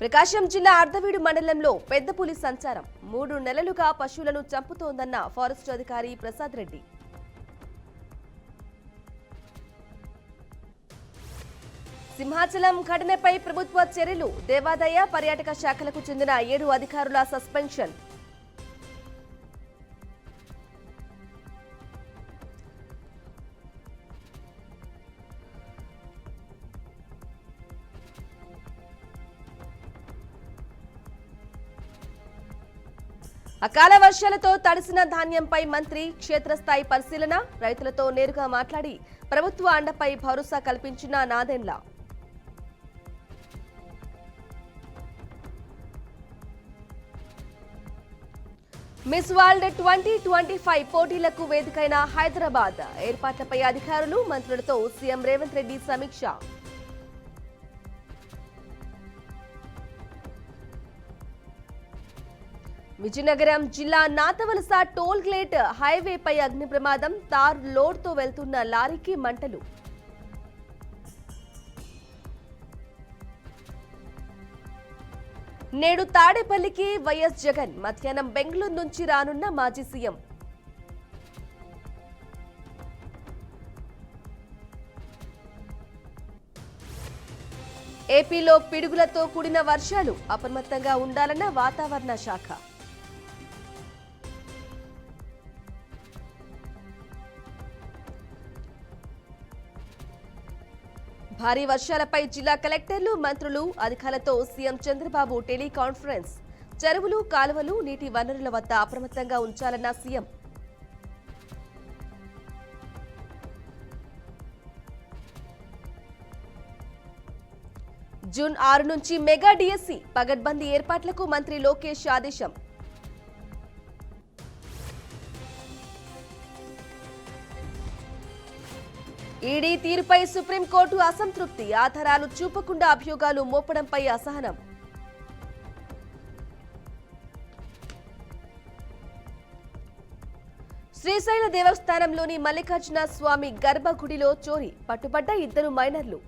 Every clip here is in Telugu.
ప్రకాశం జిల్లా అర్ధవీడు మండలంలో పెద్ద పులి సంచారం 3 నెలలుగా పశువులను చంపుతోందన్న ఫారెస్ట్ అధికారి ప్రసాద్ రెడ్డి. సింహాచలం ఘటనపై ప్రభుత్వ చర్యలు, దేవాదాయ పర్యాటక శాఖలకు చెందిన 7 అధికారుల సస్పెన్షన్. అకాల వర్షాలతో తడిసిన ధాన్యంపై మంత్రి క్షేత్రస్థాయి పరిశీలన, రైతులతో నేరుగా మాట్లాడి ప్రభుత్వ అండపై భరోసా కల్పించిన నాదెండ్ల. మిస్ వరల్డ్ 2025 పోటీలకు వేదికైన హైదరాబాద్ ఏర్పాట్లపై అధికారులు, మంత్రులతో సీఎం రేవంత్ రెడ్డి సమీక్ష. విజయనగరం జిల్లా నాతవలస టోల్ గేట్ హైవేపై అగ్ని ప్రమాదం, తార్ లోడ్తో వెళ్తున్న లారీకి మంటలు. నేడు తాడేపల్లికి వైఎస్ జగన్, మధ్యాహ్నం బెంగళూరు నుంచి రానున్న మాజీ సీఎం. ఏపీలో పిడుగులతో కూడిన వర్షాలు, అప్రమత్తంగా ఉండాలన్న వాతావరణ శాఖ. భారీ వర్షాలపై జిల్లా కలెక్టర్లు, మంత్రులు, అధికారులతో సీఎం చంద్రబాబు టెలికాన్ఫరెన్స్. చెరువులు, కాలువలు, నీటి వనరుల వద్ద అప్రమత్తంగా ఉంచాలన్న సీఎం. జూన్ 6 నుంచి మెగా డిఎస్సి పగడ్బందీ ఏర్పాట్లకు మంత్రి లోకేష్ ఆదేశం. ఈడీ తీరుపై సుప్రీంకోర్టు అసంతృప్తి, ఆధారాలు చూపకుండా అభియోగాలు మోపడంపై అసహనం. శ్రీశైల దేవస్థానంలోని మల్లికార్జున స్వామి గర్భగుడిలో చోరీ, పట్టుబడ్డ 2 మైనర్లు.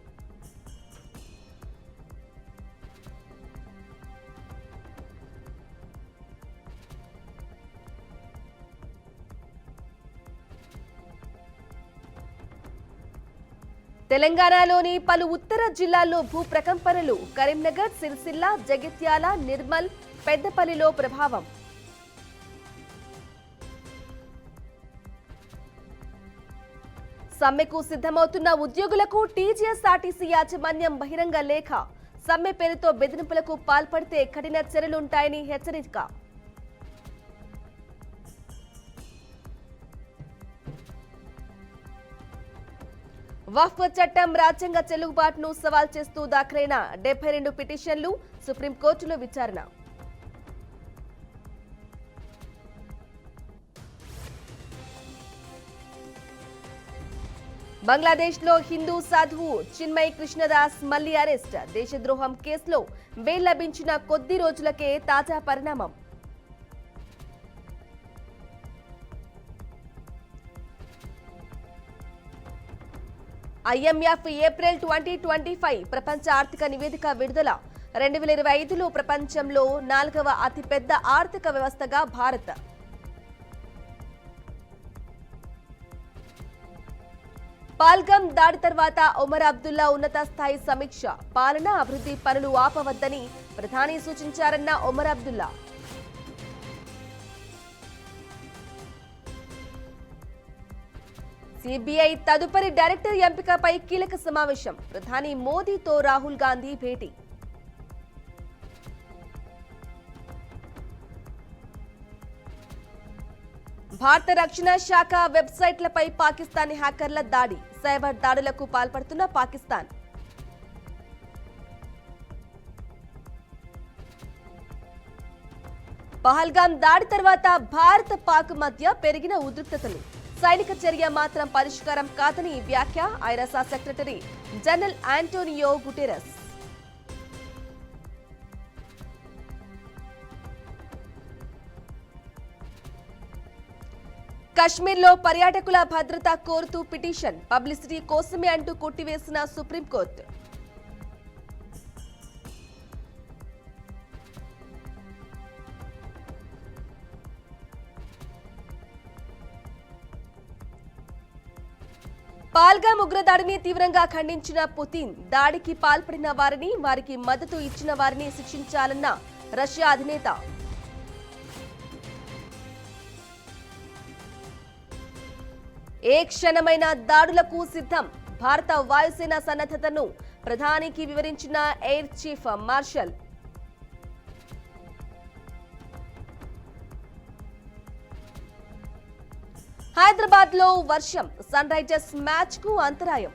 తెలంగాణలోని పలు ఉత్తర జిల్లాల్లో భూ ప్రకంపనలు, కరీంనగర్, సిరిసిల్ల, జగిత్యాల, నిర్మల్, పెద్దపల్లిలో ప్రభావం. సమ్మెకు సిద్ధమవుతున్న ఉద్యోగులకు టీజీఎస్ఆర్టీసీ యాజమాన్యం బహిరంగ లేఖ, సమ్మె పేరుతో బెదిరింపులకు పాల్పడితే కఠిన చర్యలుంటాయని హెచ్చరిక. వక్ఫ్ చట్టం రాజ్యాంగ చెల్లుబాటును సవాల్ చేస్తూ దాఖలైన 72 పిటిషన్లు, సుప్రీంకోర్టులో విచారణ. బంగ్లాదేశ్లో హిందూ సాధువు చిన్మయ్ కృష్ణదాస్ మళ్లీ అరెస్ట్, దేశద్రోహం కేసులో బెయిల్ లభించిన కొద్ది రోజులకే తాజా పరిణామం. IMF ఏప్రిల్ 2025 ప్రపంచ ఆర్థిక నివేదిక విడుదల, 2025లో ప్రపంచంలో 4వ అతిపెద్ద ఆర్థిక వ్యవస్థగా భారత్. పాల్గం దాడి తర్వాత ఒమర్ అబ్దుల్లా ఉన్నత స్థాయి సమీక్ష, పాలన, అభివృద్ధి పనులు ఆపవద్దని ప్రధాని సూచించారన్న ఒమర్ అబ్దుల్లా. సిబిఐ తదుపరి డైరెక్టర్ ఎంపికపై కీలక సమావేశం, ప్రధాని మోదీతో రాహుల్ గాంధీ భేటీ. భారత రక్షణ శాఖ వెబ్సైట్లపై పాకిస్తానీ హ్యాకర్ల దాడి, సైబర్ దాడులకు పాల్పడుతున్న పాకిస్తాన్. పహల్గాం దాడి తర్వాత భారత్ పాక్ మధ్య పెరిగిన ఉద్రిక్తతలు, సైనిక చర్య మాత్రం పరిష్కారం కాదని వ్యాఖ్య, ఐరాస సెక్రటరీ జనరల్ ఆంటోనియో గుటెరస్. కశ్మీర్లో పర్యాటకుల భద్రత కోరుతూ పిటిషన్, పబ్లిసిటీ కోసమే అంటూ కొట్టివేసిన సుప్రీంకోర్టు. పాల్గామ్ ఉగ్రదాడిని తీవ్రంగా ఖండించిన పుతిన్ దాడికి పాల్పడిన వారిని వారికి మద్దతు ఇచ్చిన వారిని శిక్షించాలన్న రష్యా అధినేత. ఏ క్షణమైన దాడులకు సిద్ధం. భారత వాయుసేన సన్నద్ధతను ప్రధానికి వివరించిన ఎయిర్ చీఫ్ మార్షల్. హైదరాబాద్ లో వర్షం, సన్ రైజర్స్ మ్యాచ్ కు అంతరాయం.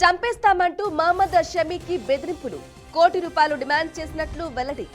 చంపేస్తామంటూ మహమ్మద్ షమీకి బెదిరింపులు, ₹1 కోటి డిమాండ్ చేసినట్లు వెల్లడి.